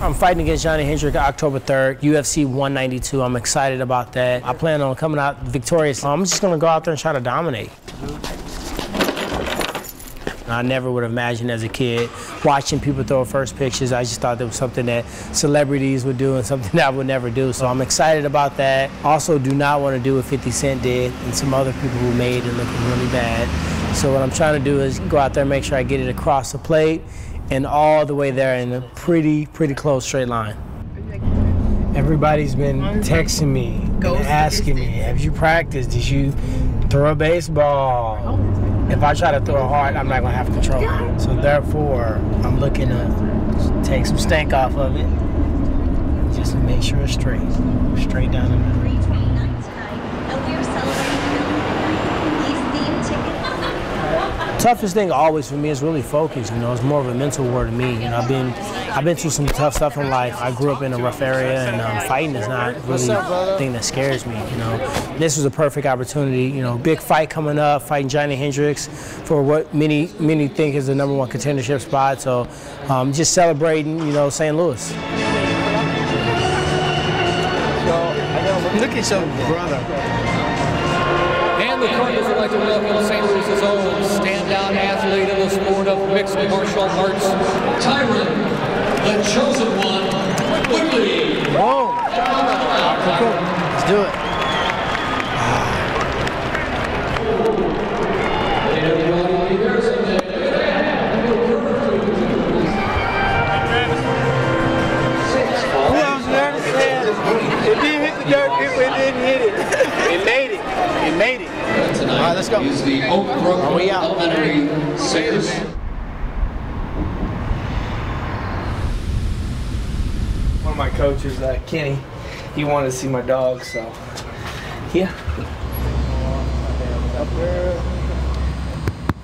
I'm fighting against Johny Hendricks October 3rd, UFC 192. I'm excited about that. I plan on coming out victorious. I'm just going to go out there and try to dominate. I never would have imagined as a kid watching people throw first pitches. I just thought that was something that celebrities would do and something that I would never do. So I'm excited about that. Also do not want to do what 50 Cent did and some other people who made it looking really bad. So what I'm trying to do is go out there and make sure I get it across the plate and all the way there in a pretty close straight line. Everybody's been texting me, asking me, have you practiced? Did you throw a baseball? If I try to throw it hard, I'm not going to have control. So therefore, I'm looking to take some stank off of it just to make sure it's straight down the middle. Toughest thing always for me is really focus. You know, it's more of a mental war to me. You know, I've been through some tough stuff in life. I grew up in a rough area, and fighting is not really the thing that scares me. You know, this was a perfect opportunity. You know, big fight coming up, fighting Johny Hendricks for what many think is the #1 contendership spot. So, just celebrating. You know, St. Louis. Look at your brother. And the Cardinals would like to welcome St. Louis's own standout athlete in the sport of mixed martial arts, Tyron, the chosen one, Woodley. Whoa! Let's do it. It didn't hit the dirt, it didn't hit it. It made it. It made it. All right, let's go. Use the Oak Brook Elementary Singers. One of my coaches, Kenny, he wanted to see my dog, so yeah.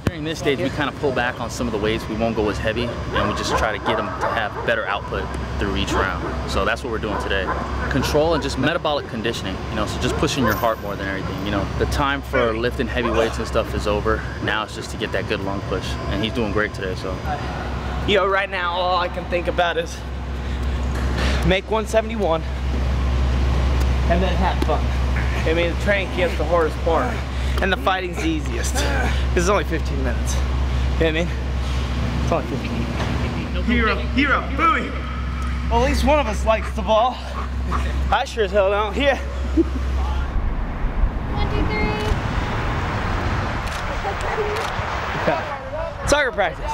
During this stage, we kind of pull back on some of the weights. We won't go as heavy, and we just try to get them to have better output through each round. So that's what we're doing today. Control and just metabolic conditioning, you know, so just pushing your heart more than everything. You know, the time for lifting heavy weights and stuff is over. Now it's just to get that good lung push, and he's doing great today, so. You know, right now, all I can think about is make 171 and then have fun. I mean, the training camp's the hardest part, and the fighting's the easiest. This is only 15 minutes. You know what I mean? It's only 15. Hero, booey! Well, at least one of us likes the ball. I sure as hell don't. Yeah. 1, 2, 3. Soccer practice.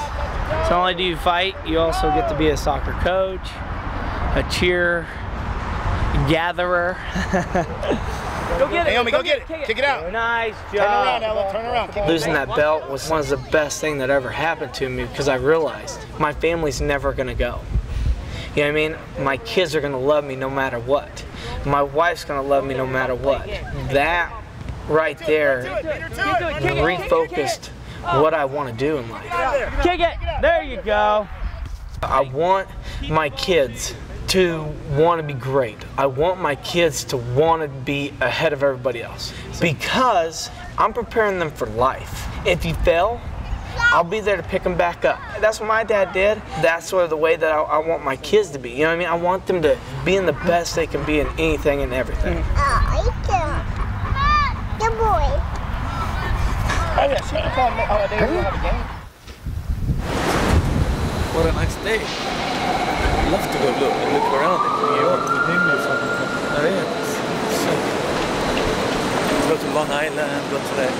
So not only do you fight, you also get to be a soccer coach, a cheer gatherer. Go get it. Naomi, go get it. Kick it out. Nice job. Turn around, Ella. Turn around. Losing that belt was one of the best things that ever happened to me because I realized my family's never going to go. You know what I mean? My kids are going to love me no matter what. My wife's going to love me no matter what. That right there refocused what I want to do in life. Kick it. There you go. I want my kids to want to be great. I want my kids to want to be ahead of everybody else because I'm preparing them for life. If you fail, I'll be there to pick them back up. That's what my dad did. That's sort of the way that I want my kids to be. You know what I mean? I want them to be in the best they can be in anything and everything. Good boy. Oh yeah, she can call me. Oh, they will have a game. What a nice day. I'd love to go look around in New York. Oh yeah. Go to Long Island, go to that.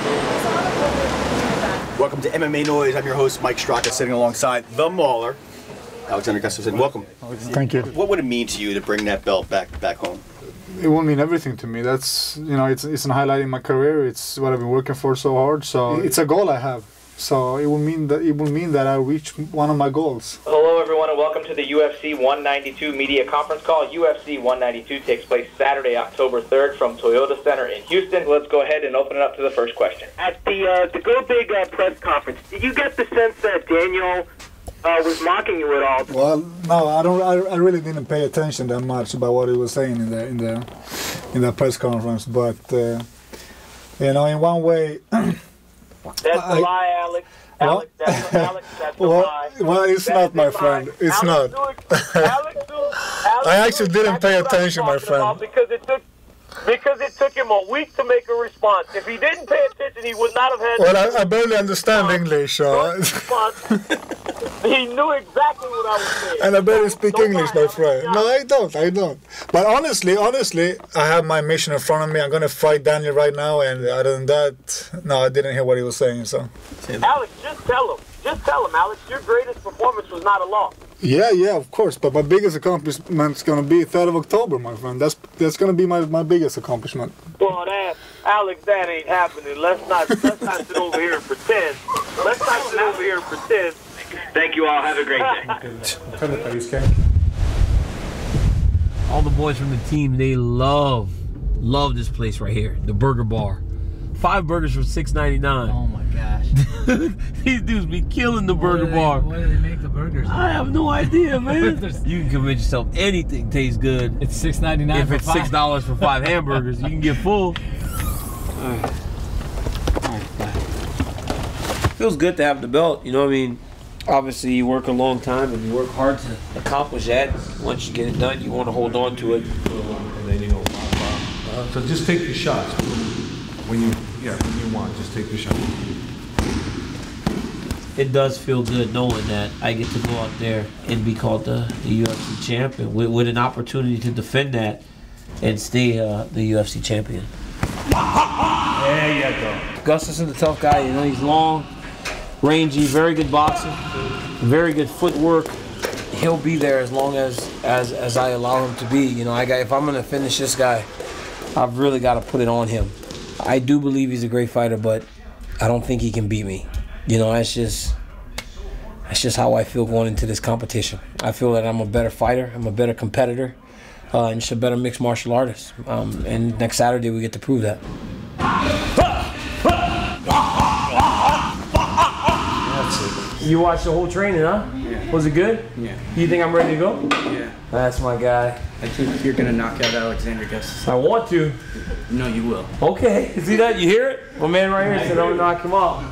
Welcome to MMA Noise. I'm your host, Mike Straka, sitting alongside the Mauler, Alexander Gustafsson. Welcome. Thank you. What would it mean to you to bring that belt back home? It will mean everything to me. That's, you know, it's a highlight in my career. It's what I've been working for so hard. So it's a goal I have. So it will mean that I reach one of my goals. Hello everyone and welcome to the UFC 192 media conference call. UFC 192 takes place Saturday, October 3rd from Toyota Center in Houston. Let's go ahead and open it up to the first question. At the Go Big press conference, did you get the sense that Daniel was mocking you at all? Well, no, I don't. I really didn't pay attention that much about what he was saying in the press conference. But you know, in one way, That's a lie, Alex. Alex, that's a lie. Well, it's not, my friend. It's not. I actually didn't pay attention, my friend. Because it took him a week to make a response. If he didn't pay attention, he would not have had. Well, I barely understand English, so. He knew exactly what I was saying. And I barely speak English, my friend. No, I don't. But honestly, I have my mission in front of me. I'm gonna fight Daniel right now, and other than that, no, I didn't hear what he was saying. So. Alex, just tell him, Alex. Your greatest performance was not a loss. Yeah, of course. But my biggest accomplishment is gonna be 3rd of October, my friend. That's gonna be my biggest accomplishment. Well, Alex, that ain't happening. Let's not sit over here and pretend. Thank you all. Have a great day. All the boys from the team, they love this place right here, the Burger Bar. 5 burgers for $6.99. Oh my gosh. These dudes be killing the Burger Bar. Why do they make the burgers? I have no idea, man. You can convince yourself anything tastes good. It's $6.99 if it's $6 for 5 hamburgers, you can get full. All right, bye. Feels good to have the belt, you know what I mean? Obviously, you work a long time and you work hard to accomplish that. Once you get it done, you want to hold on to it. So just take your shots when you want. Just take your shot. It does feel good knowing that I get to go out there and be called the UFC champion with an opportunity to defend that and stay the UFC champion. There you go. Gustafsson's a tough guy. You know, he's long, rangy, very good boxing, very good footwork. He'll be there as long as I allow him to be. You know, if I'm gonna finish this guy, I've really got to put it on him. I do believe he's a great fighter, but I don't think he can beat me. You know, that's just how I feel going into this competition. I feel that I'm a better fighter, I'm a better competitor, and just a better mixed martial artist. And next Saturday we get to prove that. You watched the whole training, huh? Yeah. Was it good? Yeah. You think I'm ready to go? Yeah. That's my guy. I think you're gonna knock out Alexander Gustafsson. I want to. No, you will. Okay. See that? You hear it? My man right here said I'm gonna knock him off.